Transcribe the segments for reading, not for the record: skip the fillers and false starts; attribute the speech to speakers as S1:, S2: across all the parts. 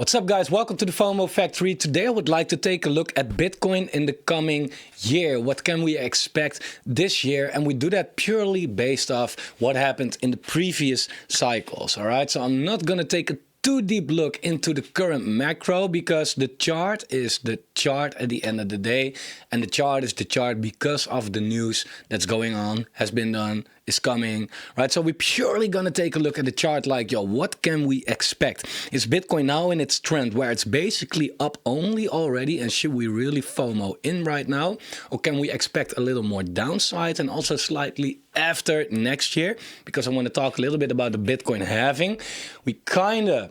S1: What's up, guys? Welcome to the Fomo Factory. Today I would like to take a look at Bitcoin in the coming year. What can we expect this year? And we do that purely based off what happened in the previous cycles. All right, so I'm not going to take a too deep look into the current macro because the chart is the chart at the end of the day, and the chart is the chart because of the news that's going on, has been done, is coming, right? So we're purely gonna take a look at the chart like, yo, what can we expect? Is Bitcoin now in its trend where it's basically up only already, and should we really FOMO in right now? Or can we expect a little more downside and also slightly after next year? Because I want to talk a little bit about the Bitcoin halving. We kind of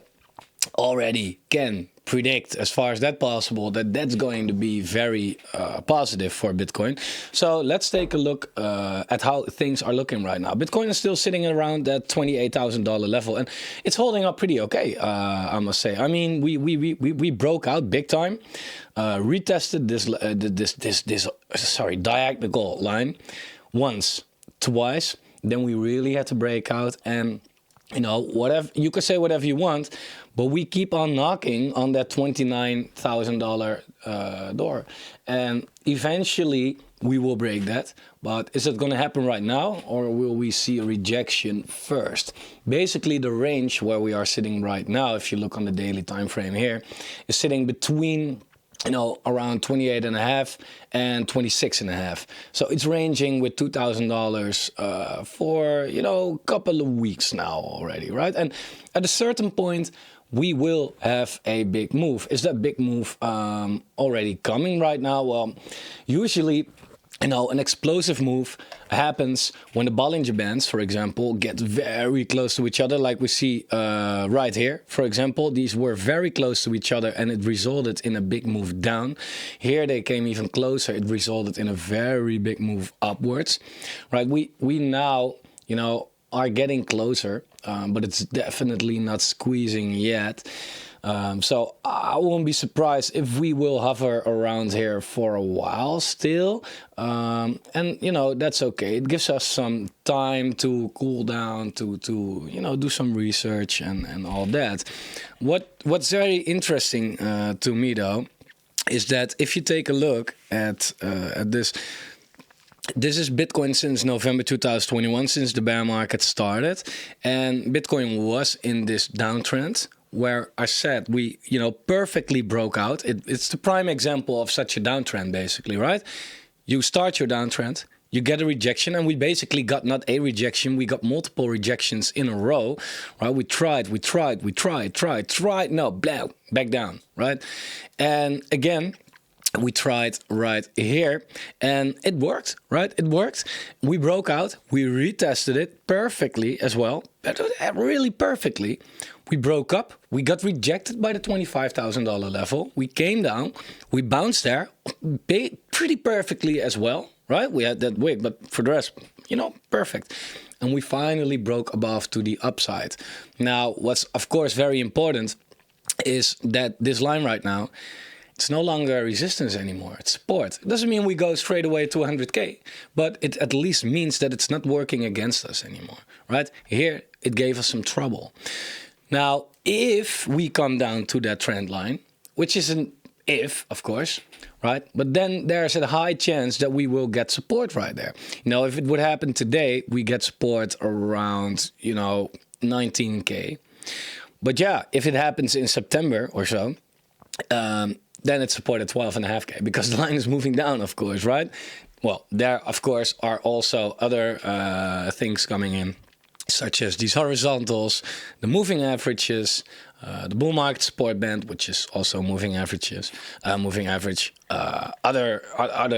S1: already can predict, as far as that possible, that that's going to be very positive for Bitcoin. So let's take a look at how things are looking right now. Bitcoin is still sitting around that $28,000 level, and it's holding up pretty okay, I must say. I mean, we broke out big time, retested this diagonal line once, twice, then we really had to break out. And you know, whatever you could say, whatever you want, but we keep on knocking on that $29,000 door, and eventually we will break that. But is it going to happen right now, or will we see a rejection first? Basically, the range where we are sitting right now, if you look on the daily time frame here, is sitting between, you know, around 28.5 and 26.5. So it's ranging with $2,000 for, you know, a couple of weeks now already, right? And at a certain point, we will have a big move. Is that big move already coming right now? Well, usually, you know, an explosive move happens when the Bollinger Bands, for example, get very close to each other, like we see right here. For example, these were very close to each other, and it resulted in a big move down. Here they came even closer. It resulted in a very big move upwards, right? We now, you know, are getting closer, but it's definitely not squeezing yet. So I won't be surprised if we will hover around here for a while still. And, you know, that's okay. It gives us some time to cool down, to you know, do some research and all that. What's very interesting to me, though, is that if you take a look at this, this is Bitcoin since November 2021, since the bear market started. And Bitcoin was in this downtrend, where I said we, you know, perfectly broke out. It's the prime example of such a downtrend, basically, right? You start your downtrend, you get a rejection, and we basically got not a rejection, we got multiple rejections in a row, right? We tried, no, blah, back down, right? And again, we tried right here, and it worked, right? It worked. We broke out, we retested it perfectly as well, but really perfectly. We broke up, we got rejected by the $25,000 level. We came down, we bounced there pretty perfectly as well, right? We had that wick, but for the rest, you know, perfect. And we finally broke above to the upside. Now, what's of course very important is that this line right now, it's no longer resistance anymore, it's support. It doesn't mean we go straight away to 100K, but it at least means that it's not working against us anymore, right? Here, it gave us some trouble. Now, if we come down to that trend line, which is an if, of course, right? But then there's a high chance that we will get support right there. You know, if it would happen today, we get support around, you know, 19K. But yeah, if it happens in September or so, then it's supported 12.5K, because the line is moving down, of course, right? Well, there, of course, are also other things coming in, such as these horizontals, the moving averages, the bull market support band, which is also moving averages, other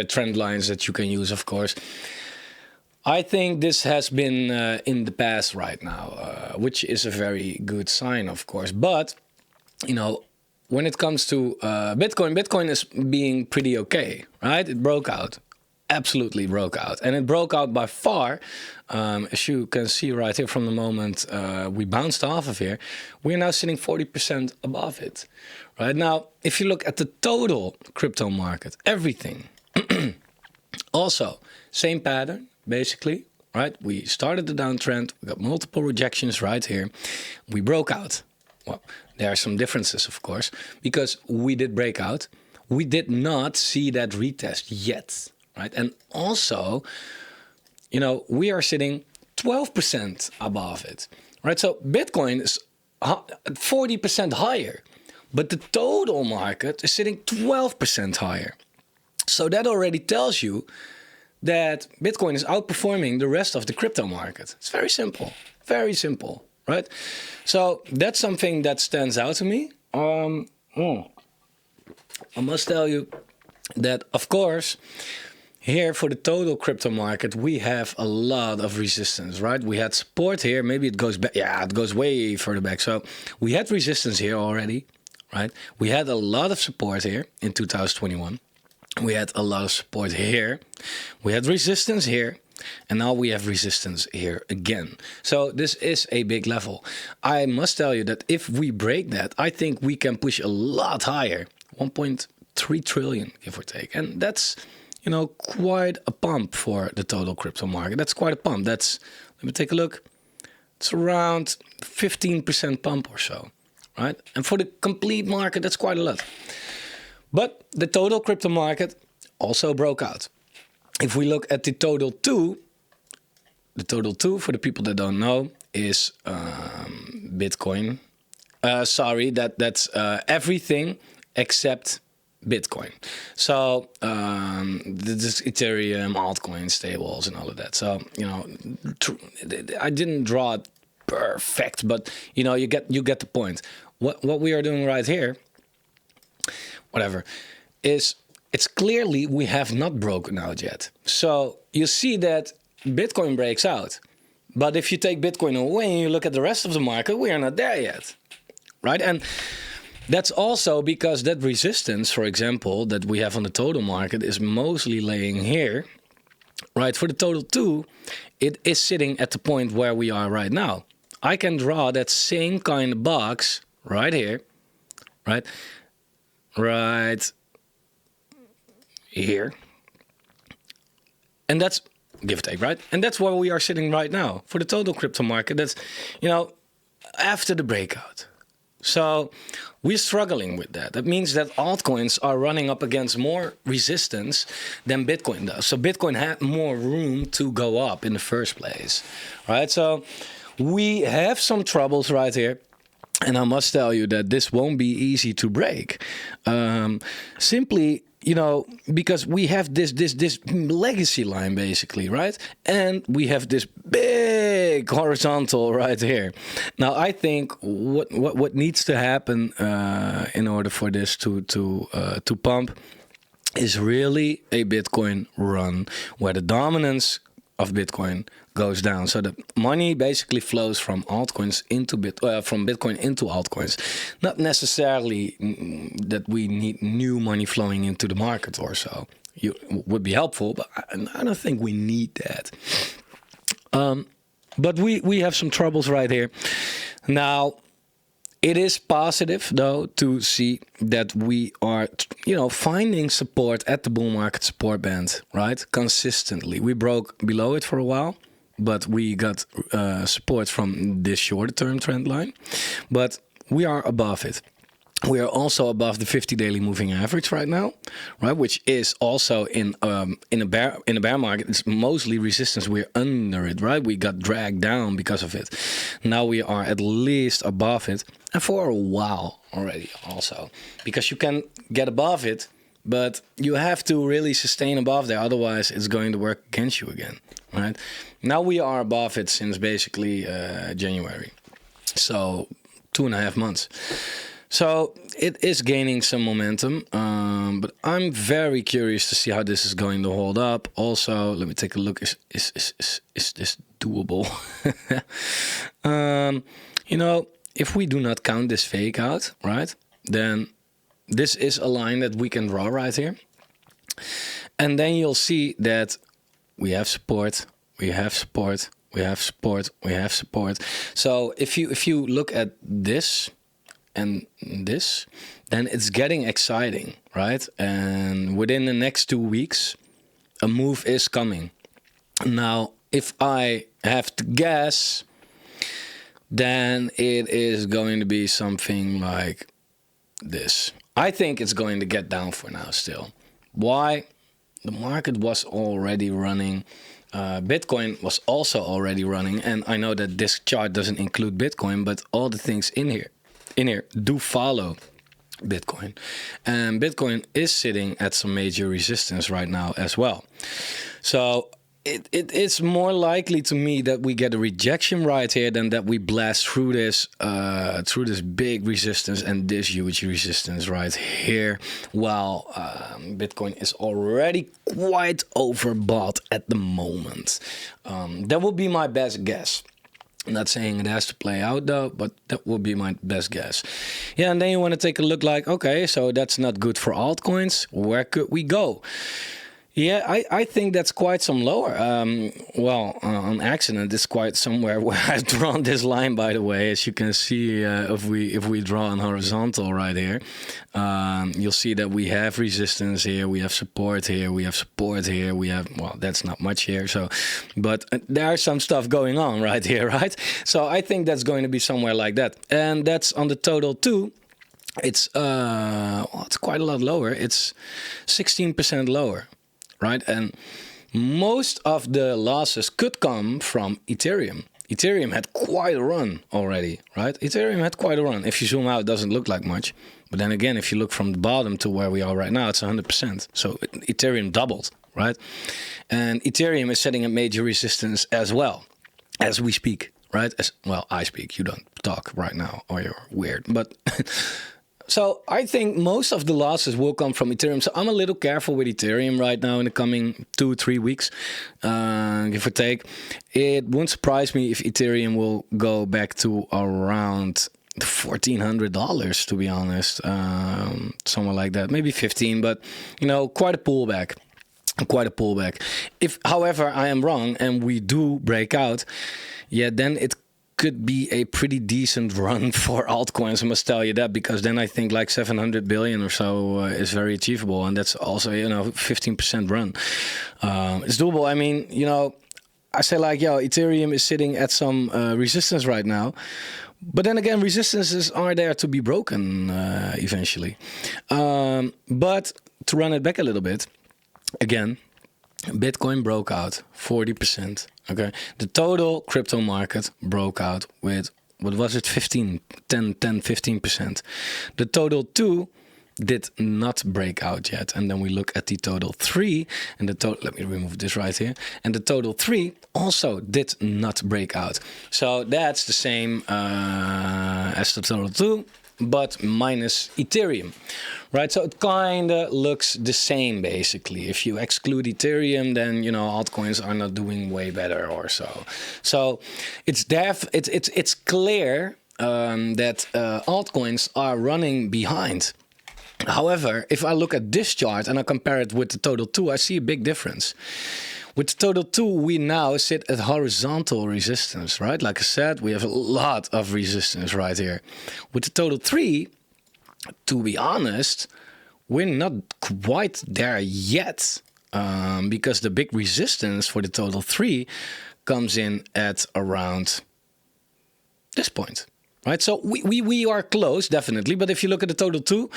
S1: trend lines that you can use, of course. I think this has been in the past right now, which is a very good sign, of course. But, you know, when it comes to Bitcoin is being pretty okay, right? It broke out, absolutely broke out. And it broke out by far, as you can see right here from the moment we bounced off of here, we're now sitting 40% above it. Right now, if you look at the total crypto market, everything, also, same pattern, basically, right? We started the downtrend, we got multiple rejections right here, we broke out. Well, there are some differences, of course, because we did break out. We did not see that retest yet, right? And also, you know, we are sitting 12% above it, right? So Bitcoin is 40% higher, but the total market is sitting 12% higher. So that already tells you that Bitcoin is outperforming the rest of the crypto market. It's very simple, right? So that's something that stands out to me. I must tell you that, of course, here for the total crypto market, we have a lot of resistance, right? We had support here. Maybe it goes back. Yeah, it goes way further back. So we had resistance here already, right? We had a lot of support here in 2021. We had a lot of support here. We had resistance here. And now we have resistance here again. So this is a big level. I must tell you that if we break that, I think we can push a lot higher. 1.3 trillion, give or take. And that's, you know, quite a pump for the total crypto market. That's quite a pump. That's, let me take a look. It's around 15% pump or so, right? And for the complete market, that's quite a lot. But the total crypto market also broke out. If we look at the total two, for the people that don't know, is Bitcoin. That's everything except Bitcoin. So this Ethereum, altcoins, stables, and all of that. So, you know, I didn't draw it perfect, but you know, you get the point. What we are doing right here, whatever, is it's clearly we have not broken out yet. So you see that Bitcoin breaks out. But if you take Bitcoin away and you look at the rest of the market, we are not there yet, right? And that's also because that resistance, for example, that we have on the total market is mostly laying here, right? For the total two, it is sitting at the point where we are right now. I can draw that same kind of box right here, right? Right here. And that's, give or take, right? And that's where we are sitting right now. For the total crypto market, that's, you know, after the breakout. So we're struggling with that. That means that altcoins are running up against more resistance than Bitcoin does. So Bitcoin had more room to go up in the first place, right? So we have some troubles right here. And I must tell you that this won't be easy to break. Simply, you know, because we have this legacy line basically, right? And we have this big horizontal right here. Now, I think what needs to happen in order for this to pump is really a Bitcoin run where the dominance of Bitcoin goes down, so the money basically flows from altcoins into from Bitcoin into altcoins. Not necessarily that we need new money flowing into the market or so. Would be helpful, but I don't think we need that. But we have some troubles right here. Now, it is positive, though, to see that we are, you know, finding support at the bull market support band, right? Consistently. We broke below it for a while, but we got support from this shorter term trend line. But we are above it. We are also above the 50 daily moving average right now, right? Which is also in a bear market. It's mostly resistance. We're under it, right? We got dragged down because of it. Now we are at least above it, and for a while already also, because you can get above it, but you have to really sustain above there. Otherwise, it's going to work against you again, right? Now we are above it since basically January, so 2.5 months. So it is gaining some momentum, but I'm very curious to see how this is going to hold up. Also, let me take a look. Is this doable? You know, if we do not count this fake out, right, then this is a line that we can draw right here. And then you'll see that we have support, we have support, we have support, we have support. So if you look at this and this, then it's getting exciting, right? And within the next 2 weeks, a move is coming. Now, if I have to guess, then it is going to be something like this. I think it's going to get down for now still. Why? The market was already running. Bitcoin was also already running, and I know that this chart doesn't include Bitcoin, but all the things in here do follow Bitcoin. And Bitcoin is sitting at some major resistance right now as well. So it is more likely to me that we get a rejection right here than that we blast through this big resistance and this huge resistance right here, while Bitcoin is already quite overbought at the moment. That would be my best guess. I'm not saying it has to play out though, but that would be my best guess. Yeah, and then you want to take a look like, okay, so that's not good for altcoins. Where could we go? Yeah, I think that's quite some lower. On accident, it's quite somewhere where I've drawn this line, by the way. As you can see, if we draw on horizontal right here, you'll see that we have resistance here, we have support here, we have support here, we have, well, that's not much here. So, but there's some stuff going on right here, right? So I think that's going to be somewhere like that. And that's on the total too. It's quite a lot lower. It's 16% lower. Right, and most of the losses could come from Ethereum. Ethereum had quite a run already, right? Ethereum had quite a run. If you zoom out, it doesn't look like much. But then again, if you look from the bottom to where we are right now, it's 100%. So Ethereum doubled, right? And Ethereum is setting a major resistance as well, as we speak, right? I speak. You don't talk right now, or you're weird. But so I think most of the losses will come from Ethereum. So I'm a little careful with Ethereum right now in the coming 2-3 weeks, give or take. It wouldn't surprise me if Ethereum will go back to around $1,400, to be honest, somewhere like that, maybe 15, but you know, quite a pullback. If, however, I am wrong and we do break out, yeah, then it could be a pretty decent run for altcoins. I must tell you that, because then I think like 700 billion or so is very achievable, and that's also, you know, 15% run. It's doable. I mean, you know, I say like, yo, Ethereum is sitting at some resistance right now, but then again, resistances are there to be broken eventually. But to run it back a little bit, again, Bitcoin broke out 40%. Okay, the total crypto market broke out with, what was it, 15%. The total 2 did not break out yet. And then we look at the total 3, and the total, let me remove this right here. And the total 3 also did not break out. So that's the same as the total 2, but minus Ethereum, right? So it kind of looks the same, basically. If you exclude Ethereum, then, you know, altcoins are not doing way better or so. So it's clear that altcoins are running behind. However, if I look at this chart and I compare it with the total 2, I see a big difference. With the total 2, we now sit at horizontal resistance, right? Like I said, we have a lot of resistance right here. With the total 3, to be honest, we're not quite there yet, because the big resistance for the total 3 comes in at around this point, right? So we are close, definitely. But if you look at the total 2,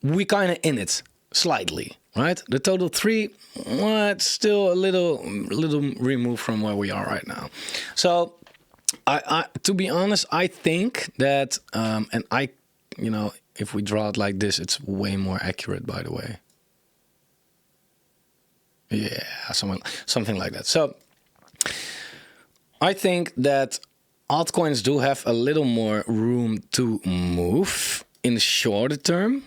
S1: we kind of in it slightly. Right, the total 3, well, it's still a little removed from where we are right now. So, I to be honest, I think that, and you know, if we draw it like this, it's way more accurate, by the way. Yeah, something like that. So, I think that altcoins do have a little more room to move in the shorter term.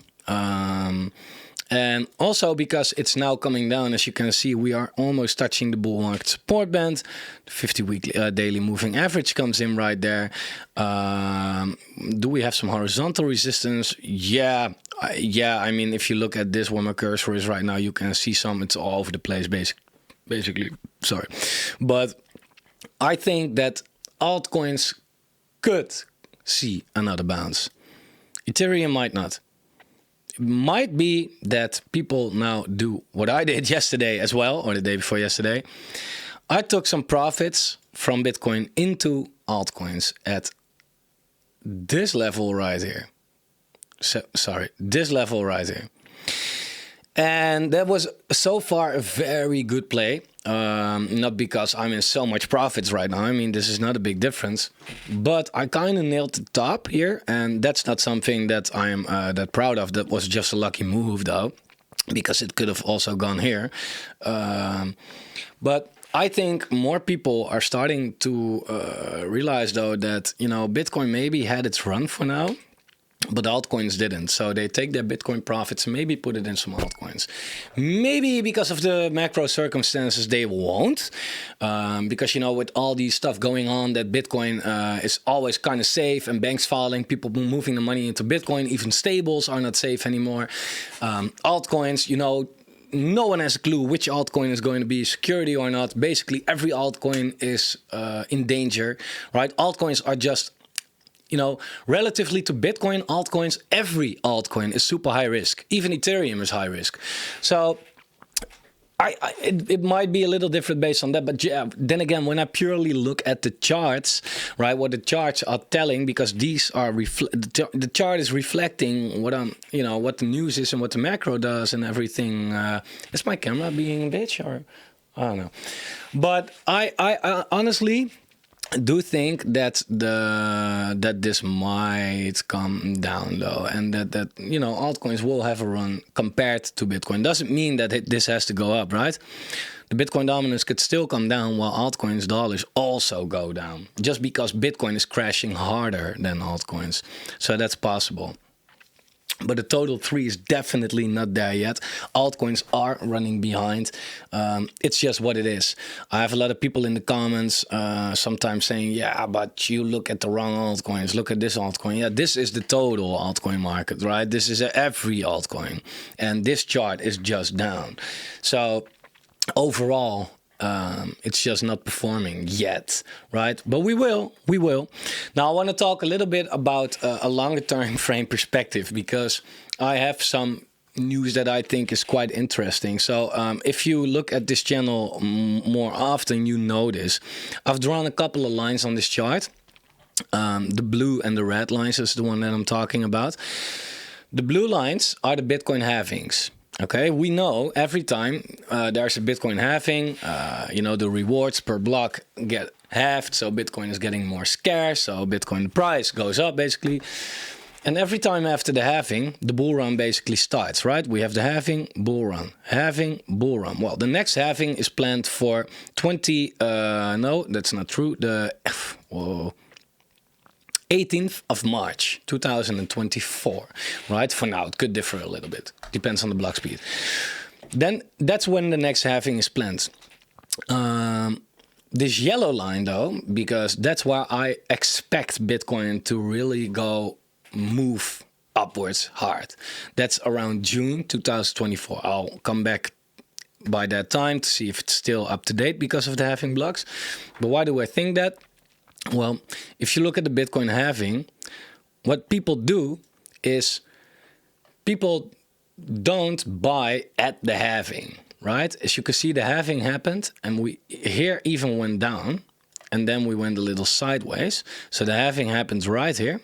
S1: And also because it's now coming down, as you can see, we are almost touching the bull market support band. The 50-weekly daily moving average comes in right there. Do we have some horizontal resistance? Yeah. I mean, if you look at this where my cursor is right now, you can see some. It's all over the place, basically. Sorry. But I think that altcoins could see another bounce. Ethereum might not. It might be that people now do what I did yesterday as well, or the day before yesterday. I took some profits from Bitcoin into altcoins at this level right here. So, sorry, this level right here. And that was so far a very good play. Not because I'm in so much profits right now. I mean, this is not a big difference. But I kind of nailed the top here. And that's not something that I am that proud of. That was just a lucky move, though. Because it could have also gone here. But I think more people are starting to realize, though, that, you know, Bitcoin maybe had its run for now. But altcoins didn't. So they take their Bitcoin profits and maybe put it in some altcoins. Maybe because of the macro circumstances, they won't. Because, you know, with all these stuff going on, that Bitcoin is always kind of safe and banks falling, people moving the money into Bitcoin, even stables are not safe anymore. Altcoins, you know, no one has a clue which altcoin is going to be security or not. Basically, every altcoin is in danger, right? Altcoins are just, you know, relatively to Bitcoin, altcoins, every altcoin is super high risk. Even Ethereum is high risk. So it might be a little different based on that. But yeah, then again, when I purely look at the charts, right, what the charts are telling, because these are the chart is reflecting what you know, what the news is and what the macro does and everything. Is my camera being a bitch, or I don't know? But I honestly do think that this might come down, though, and that you know, altcoins will have a run compared to Bitcoin. Doesn't mean that this has to go up, right? The Bitcoin dominance could still come down while altcoins dollars also go down, just because Bitcoin is crashing harder than altcoins. So that's possible. But the total 3 is definitely not there yet. Altcoins are running behind. It's just what it is. I have a lot of people in the comments sometimes saying, yeah, but you look at the wrong altcoins. Look at this altcoin. Yeah, this is the total altcoin market, right? This is every altcoin. And this chart is just down. So overall, it's just not performing yet, right? But we will. Now, I want to talk a little bit about a longer term frame perspective, because I have some news that I think is quite interesting. So if you look at this channel more often, you notice I've drawn a couple of lines on this chart. The blue and the red lines is the one that I'm talking about. The blue lines are the Bitcoin halvings. Okay, we know every time there's a Bitcoin halving, you know, the rewards per block get halved, so Bitcoin is getting more scarce, so Bitcoin price goes up basically. And every time after the halving, the bull run basically starts, right? We have the halving, bull run, halving, bull run. Well, the next halving is planned for no, that's not true. The 18th of March 2024, right? For now, it could differ a little bit. Depends on the block speed. Then that's when the next halving is planned. This yellow line, though, because that's where I expect Bitcoin to really move upwards hard. That's around June 2024. I'll come back by that time to see if it's still up to date because of the halving blocks. But why do I think that? Well, if you look at the Bitcoin halving, what people do is people don't buy at the halving, right? As you can see, the halving happened and we here even went down and then we went a little sideways. So the halving happens right here.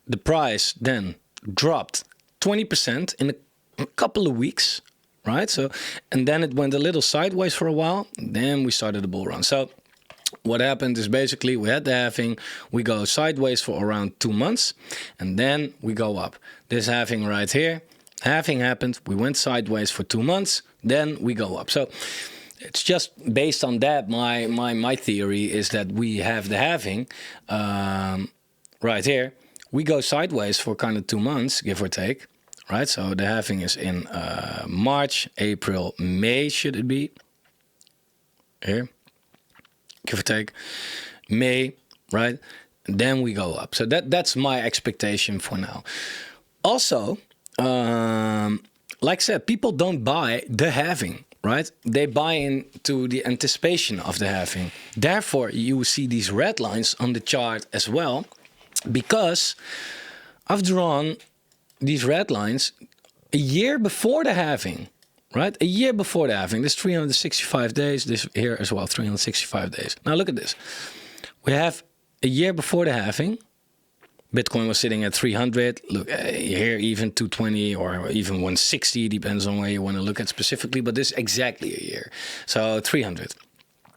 S1: The price then dropped 20% in a couple of weeks, right? So, and then it went a little sideways for a while. Then we started the bull run. So what happened is basically we had the halving, we go sideways for around 2 months, and then we go up. This halving right here, halving happened, we went sideways for 2 months, then we go up. So it's just based on that, my theory is that we have the halving right here. We go sideways for kind of 2 months, give or take, right? So the halving is in March, April, May, should it be? Here. Give or take, May, right? Then we go up. So that's my expectation for now. Also, like I said, people don't buy the halving, right? They buy into the anticipation of the halving. Therefore, you see these red lines on the chart as well, because I've drawn these red lines a year before the halving. Right? A year before the halving. This 365 days. This here as well, 365 days. Now look at this. We have a year before the halving. Bitcoin was sitting at 300. Look, here even 220 or even 160, depends on where you want to look at specifically, but this is exactly a year. So 300.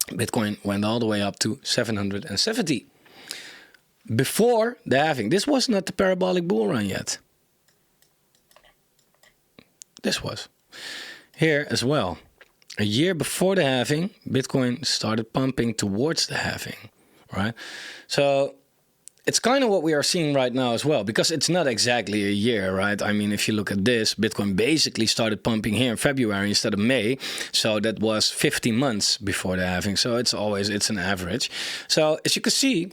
S1: Bitcoin went all the way up to 770. Before the halving, this was not the parabolic bull run yet. This was. Here as well. A year before the halving, Bitcoin started pumping towards the halving, right? So it's kind of what we are seeing right now as well, because it's not exactly a year, right? I mean, if you look at this, Bitcoin basically started pumping here in February instead of May. So that was 15 months before the halving. So it's an average. So as you can see,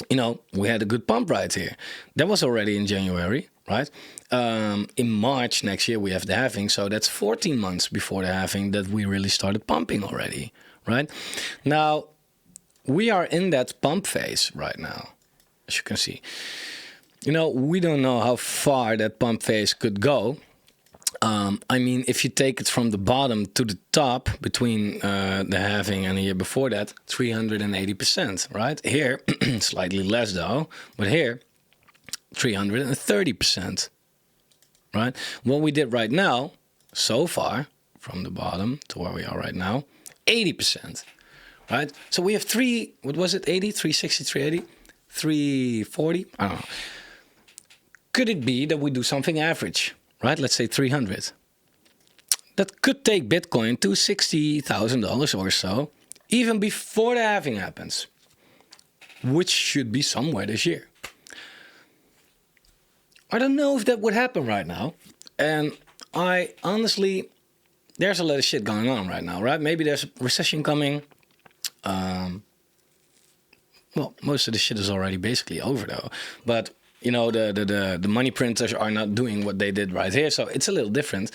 S1: you know, we had a good pump right here. That was already in January, right? In March next year, we have the halving. So that's 14 months before the halving that we really started pumping already, right? Now, we are in that pump phase right now, as you can see. You know, we don't know how far that pump phase could go. I mean, if you take it from the bottom to the top between the halving and the year before that, 380%, right? Here, slightly less though, but here, 330%, right? What we did right now, so far, from the bottom to where we are right now, 80%, right? So we have what was it, 80, 360, 380, 340, I don't know. Could it be that we do something average? Right, let's say 300. That could take Bitcoin to $60,000 or so, even before the halving happens, which should be somewhere this year. I don't know if that would happen right now. And I honestly, there's a lot of shit going on right now, right? Maybe there's a recession coming. Well, most of the shit is already basically over though. But you know, the money printers are not doing what they did right here, so it's a little different.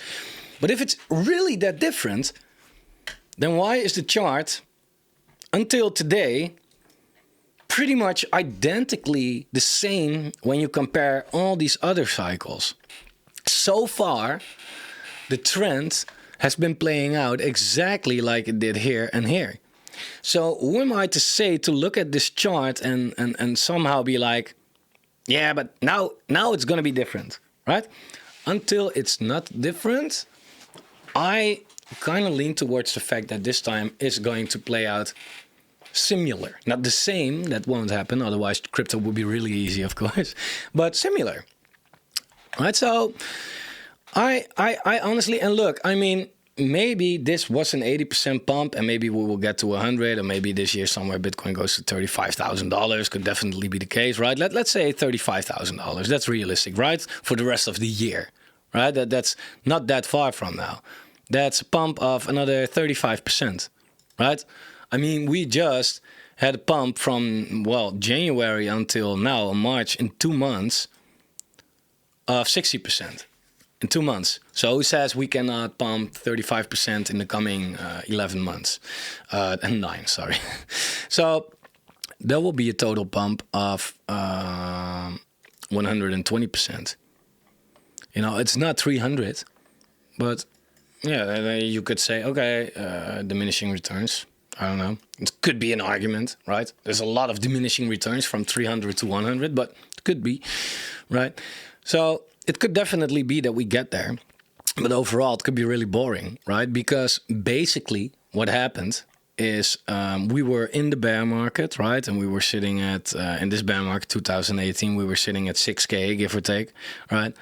S1: But if it's really that different, then why is the chart until today pretty much identically the same when you compare all these other cycles? So far, the trend has been playing out exactly like it did here and here. So who am I to say to look at this chart and somehow be like, yeah, but now it's going to be different, right? Until it's not different, I kind of lean towards the fact that this time is going to play out similar. Not the same, that won't happen, otherwise crypto would be really easy, of course, but similar, right? So I honestly, and look, I mean, maybe this was an 80% pump and maybe we will get to 100, or maybe this year somewhere Bitcoin goes to $35,000. Could definitely be the case, right? Let's say $35,000. That's realistic, right? For the rest of the year, right? That's not that far from now. That's a pump of another 35%, right? I mean, we just had a pump from, well, January until now, March, in 2 months of 60%. In 2 months. So who says we cannot pump 35% in the coming 11 months? And 9, sorry. So there will be a total pump of 120%. You know, it's not 300, but yeah, you could say, okay, diminishing returns. I don't know. It could be an argument, right? There's a lot of diminishing returns from 300 to 100, but it could be, right? So it could definitely be that we get there, but overall it could be really boring, right? Because basically what happened is we were in the bear market, right? And we were sitting at, in this bear market 2018, we were sitting at 6K, give or take, right?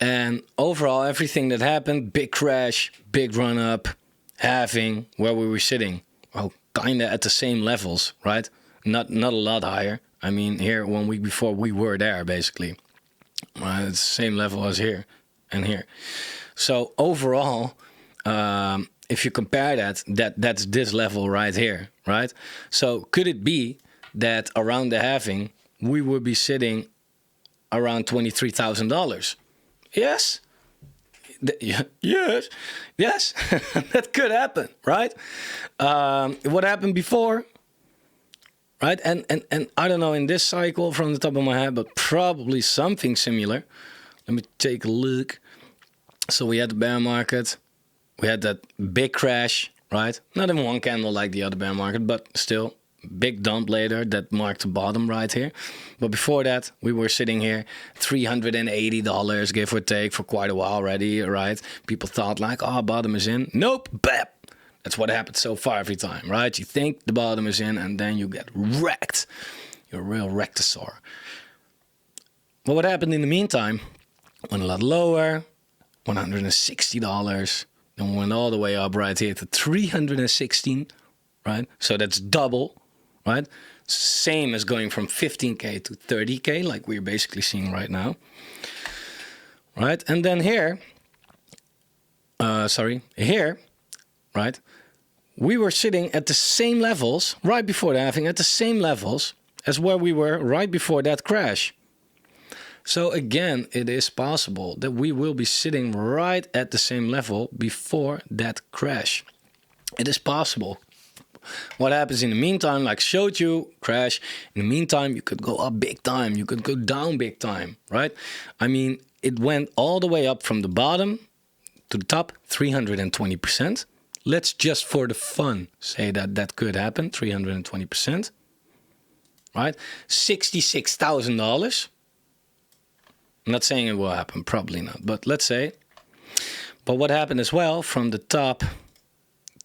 S1: And overall, everything that happened, big crash, big run up, halving, where we were sitting, well, kind of at the same levels, right? Not a lot higher. I mean, here 1 week before we were there, basically. It's the same level as here and here. So overall, if you compare that's this level right here, right? So could it be that around the halving, we would be sitting around $23,000? Yes. Yes, that could happen, right? What happened before? Right, and I don't know in this cycle from the top of my head, but probably something similar. Let me take a look. So we had the bear market, we had that big crash, right? Not in one candle like the other bear market, but still big dump later that marked the bottom right here. But before that, we were sitting here, $380, give or take, for quite a while already, right? People thought like, oh, bottom is in. Nope, bap. That's what happens so far every time, right? You think the bottom is in and then you get wrecked. You're a real wrectosaur. But what happened in the meantime? Went a lot lower, $160. Then went all the way up right here to 316, right? So that's double, right? Same as going from 15K to 30K, like we're basically seeing right now, right? And then here, here, right? We were sitting at the same levels right before the halving, at the same levels as where we were right before that crash. So again, it is possible that we will be sitting right at the same level before that crash. It is possible. What happens in the meantime, like showed you, crash. In the meantime, you could go up big time. You could go down big time, right? I mean, it went all the way up from the bottom to the top, 320%. Let's just for the fun say that that could happen, 320%, right? $66,000. I'm not saying it will happen, probably not, but let's say. But what happened as well, from the top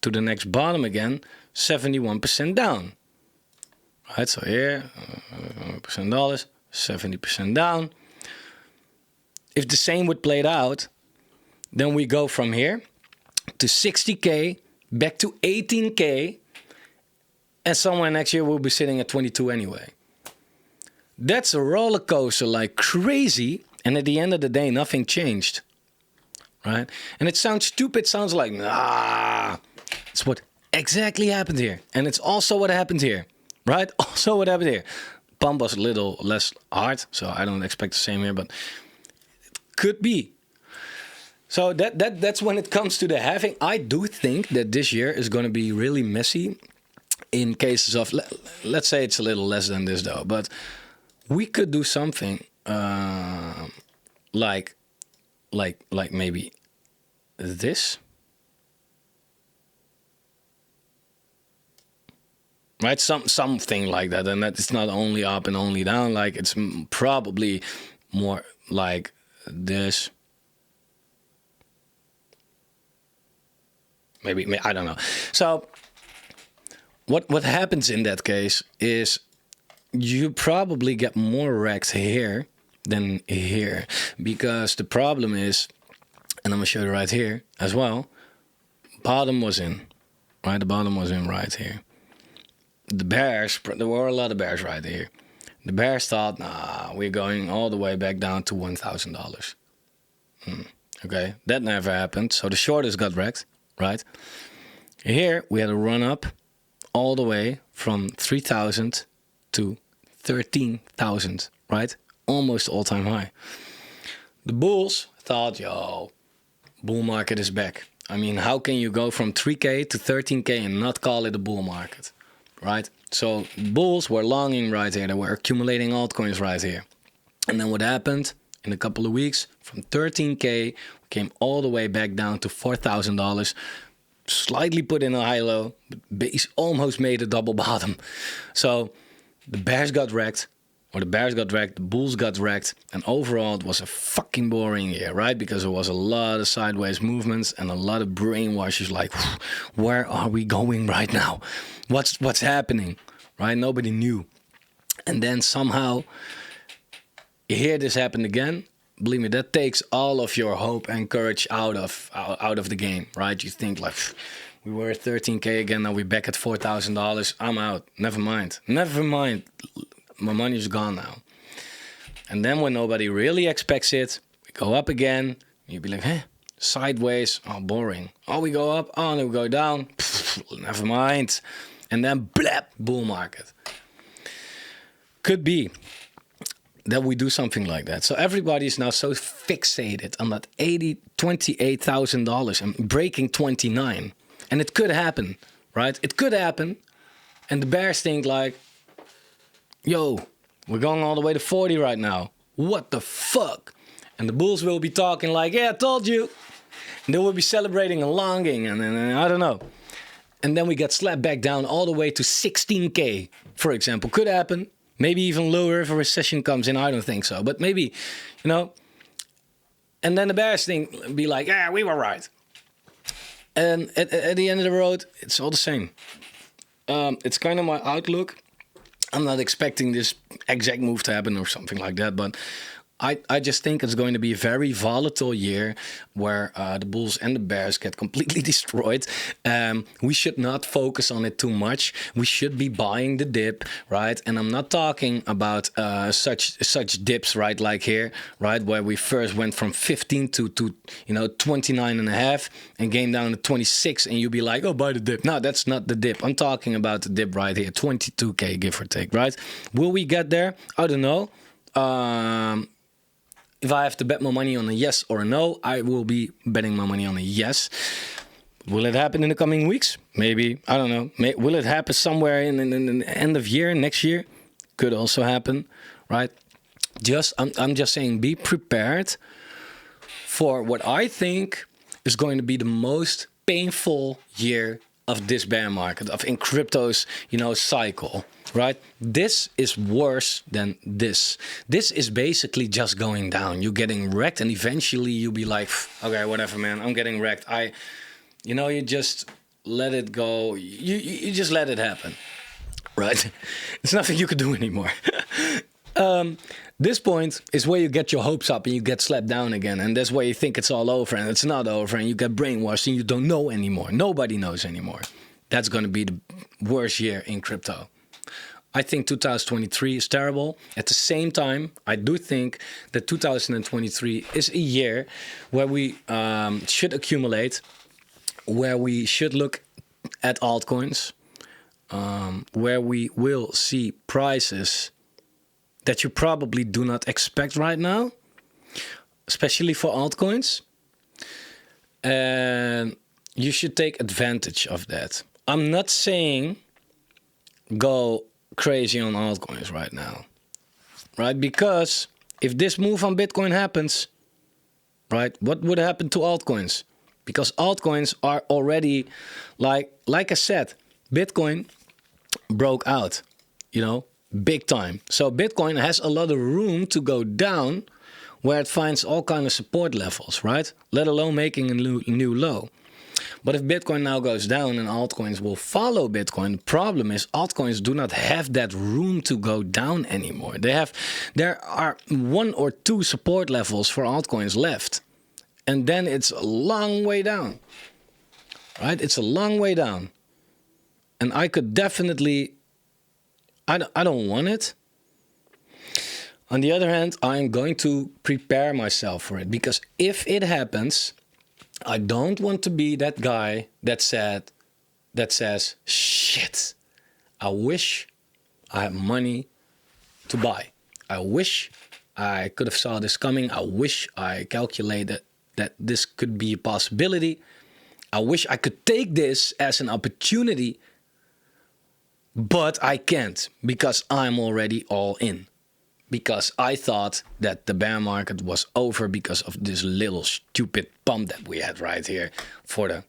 S1: to the next bottom again, 71% down. Right, so here, $100, 70% down. If the same would play it out, then we go from here to 60K, back to 18K, and somewhere next year we'll be sitting at 22 anyway. That's a roller coaster like crazy, and at the end of the day, nothing changed, right? And it sounds stupid, sounds like, nah, it's what exactly happened here. And it's also what happened here, right? Also what happened here. Pump was a little less hard, so I don't expect the same here, but it could be. So that's when it comes to the halving. I do think that this year is going to be really messy in cases of, let's say it's a little less than this though, but we could do something like maybe this, right? Something like that, and that it's not only up and only down. Like it's probably more like this. Maybe I don't know. So what happens in that case is you probably get more wrecked here than here, because the problem is, and I'm gonna show you right here as well, bottom was in, right? The bottom was in right here. The bears, there were a lot of bears right here. The bears thought, nah, we're going all the way back down to $1,000. Okay, that never happened. So the shorters got wrecked, right? Here we had a run up all the way from 3,000 to 13,000, right? Almost all-time high. The bulls thought, yo, bull market is back. I mean, how can you go from 3K to 13K and not call it a bull market, right? So bulls were longing right here. They were accumulating altcoins right here. And then what happened in a couple of weeks? From 13K, we came all the way back down to $4,000. Slightly put in a high-low, but base almost made a double bottom. So the bears got wrecked, or the bears got wrecked, the bulls got wrecked, and overall it was a fucking boring year, right? Because there was a lot of sideways movements and a lot of brainwashes like, where are we going right now? What's happening, right? Nobody knew. And then somehow you hear this happen again. Believe me, that takes all of your hope and courage out of the game, right? You think like, we were at 13K again, now we're back at $4,000. I'm out. Never mind. Never mind. My money's gone now. And then when nobody really expects it, we go up again. You'd be like, hey, sideways. Oh, boring. Oh, we go up. Oh, no, we go down. Never mind. And then blap, bull market. Could be that we do something like that. So everybody is now so fixated on that $28,000 and breaking 29. And it could happen, right? It could happen. And the bears think like, yo, we're going all the way to 40 right now. What the fuck? And the bulls will be talking like, yeah, I told you. And they will be celebrating and longing and I don't know. and then we get slapped back down all the way to 16K, for example. Could happen. Maybe even lower if a recession comes in. I don't think so, but maybe, you know. And then the bears thing be like, yeah, we were right. And at the end of the road, it's all the same. It's kind of my outlook. I'm not expecting this exact move to happen or something like that, but I just think it's going to be a very volatile year where the bulls and the bears get completely destroyed. We should not focus on it too much. We should be buying the dip, right? And I'm not talking about such dips, right, like here, right, where we first went from 15 to 29.5 and came down to 26, and you'll be like, oh, buy the dip. No, that's not the dip. I'm talking about the dip right here, 22K, give or take, right? Will we get there? I don't know. If I have to bet my money on a yes or a no, I will be betting my money on a yes. Will it happen in the coming weeks? Maybe. I don't know. Will it happen somewhere in the end of year, next year? Could also happen, right? I'm just saying, be prepared for what I think is going to be the most painful year of this bear market, in crypto's, cycle, right? This is worse than this. This is basically just going down. You're getting wrecked, and eventually you'll be like, okay, whatever, man, I'm getting wrecked. You just let it go. You just let it happen, right? There's nothing you can do anymore. This point is where you get your hopes up and you get slapped down again. And that's where you think it's all over and it's not over, and you get brainwashed and you don't know anymore. Nobody knows anymore. That's going to be the worst year in crypto. I think 2023 is terrible. At the same time, I do think that 2023 is a year where we should accumulate, where we should look at altcoins, where we will see prices that you probably do not expect right now, especially for altcoins. And you should take advantage of that. I'm not saying go crazy on altcoins right now, right? Because if this move on Bitcoin happens, right, what would happen to altcoins? Because altcoins are already, like I said, Bitcoin broke out, big time. So Bitcoin has a lot of room to go down where it finds all kind of support levels, right? Let alone making a new low. But if Bitcoin now goes down and altcoins will follow Bitcoin, the problem is altcoins do not have that room to go down anymore. There are 1 or 2 support levels for altcoins left. And then it's a long way down, right? It's a long way down. And I could definitely, I don't want it. On the other hand, I'm going to prepare myself for it, because if it happens, I don't want to be that guy that says, shit, I wish I had money to buy. I wish I could have saw this coming. I wish I calculated that this could be a possibility. I wish I could take this as an opportunity, but I can't, because I'm already all in. Because I thought that the bear market was over because of this little stupid pump that we had right here for the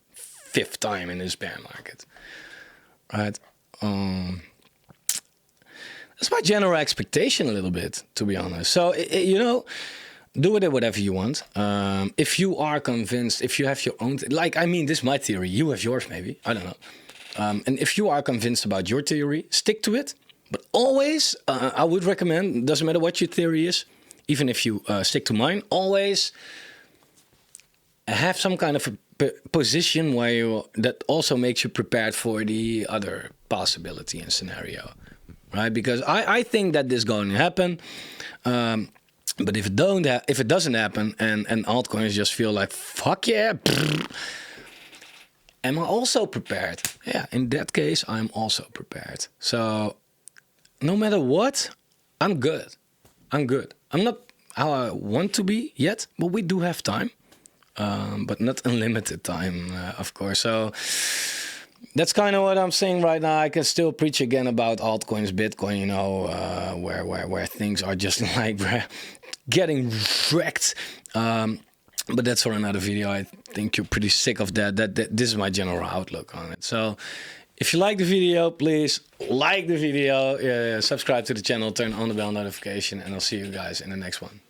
S1: 5th time in this bear market, right? That's my general expectation a little bit, to be honest. So, do with it whatever you want. If you are convinced, if you have your own, this is my theory, you have yours maybe, I don't know. And if you are convinced about your theory, stick to it. But always, I would recommend, doesn't matter what your theory is, even if you stick to mine, always have some kind of a position that also makes you prepared for the other possibility and scenario, right? Because I think that this is going to happen. But if it doesn't happen and altcoins just feel like, fuck yeah, am I also prepared? Yeah, in that case, I'm also prepared. So no matter what, I'm good. I'm not how I want to be yet, but we do have time. But not unlimited time, of course. So that's kind of what I'm saying right now. I can still preach again about altcoins, Bitcoin, where things are just like getting wrecked. But that's for another video. I think you're pretty sick of that. This is my general outlook on it. So if you like the video, please like the video, subscribe to the channel, turn on the bell notification, and I'll see you guys in the next one.